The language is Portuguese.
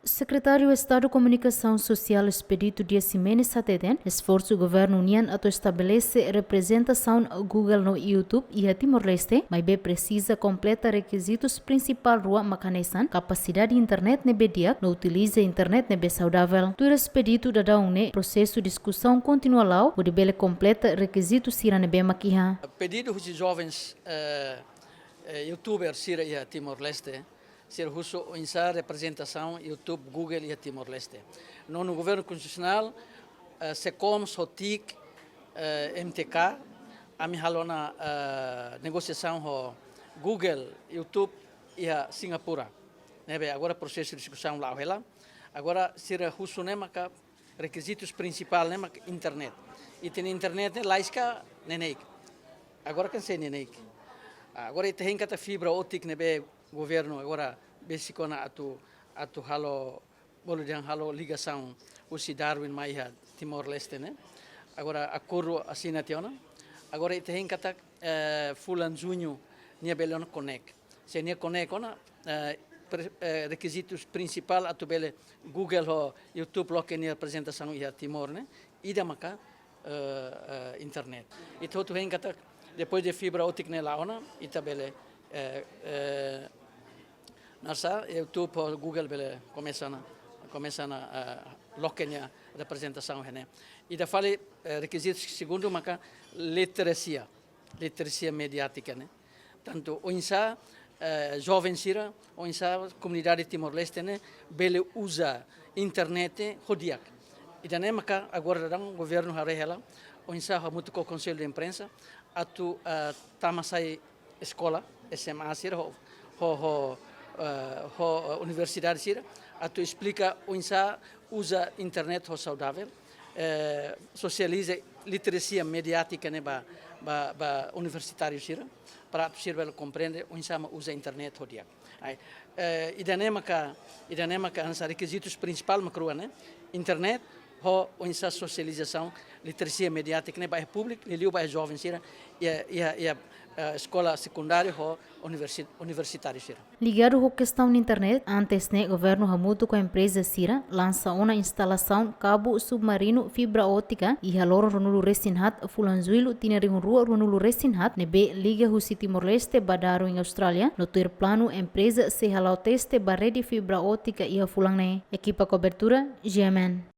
Secretário de Estado de Comunicação Social Expedito Dias Ximenes Sateten, esforço do governo União a estabelecer representação Google no YouTube e a Timor-Leste, mas bem precisa completa requisitos principal rua macanesan, capacidade de internet nebe dia, não utiliza internet nebe saudável. Do expedito da daune, processo de discussão continua lá, o de bele completa requisitos sira nebe maquiha. Pedido dos jovens youtubers sira a Timor-Leste, ser russo insa representação YouTube, Google e Timor-Leste. No governo constitucional, SECOM, SOTIC, MTK, a minha halona negociação com Google, YouTube e a Singapura. Agora processo de discussão lá, agora ser russo nemaka requisitos principais nemaka internet. E tem internet laiska nenek. Agora can ser nenek. Agora tem kata fibra ótica nebe governo agora besikona atu halo boludian halo ligação usi Darwin mai Timor Leste né agora acordo assina tiona agora tem kata fulan junho nia belon connect se nia connect ona requisitos principal atu bele Google ho YouTube lo que nia apresentação ia Timor né ida maka internet itu tu hen kata depois de fibra ótica nela ona itabele nasa YouTube Google bele começam a loquenha representação né e da fale requisitos segundo maka literacia mediática né tanto o insa jovem sira o insa comunidade Timor-Leste né bele usa internet hodiak e da maka agora o governo harehela o insa muito com o conselho de imprensa atu tamasai escola SMA sira ho universidade sira atu explica o insa usa internet ho saudável socializa literacia mediática né ba universitário sira para atu sirva compreender o insa usa internet ho dia e danemaka ansa requisitos principal macrua né internet ho o insa socialização literacia mediática né ba público liu ba jovem sira e a escola secundária ou universitária sira. Ligado à questão da internet, antes o governo hamuto com a empresa Sira lança uma instalação cabo submarino fibra ótica e halor ronulu resinhat fulanzuilo tineri rua ronulu resinhat nebe liga husi Timor-Leste badaro em Austrália no ter plano empresa se halau teste barrede fibra ótica e a fulangne equipa cobertura GMN.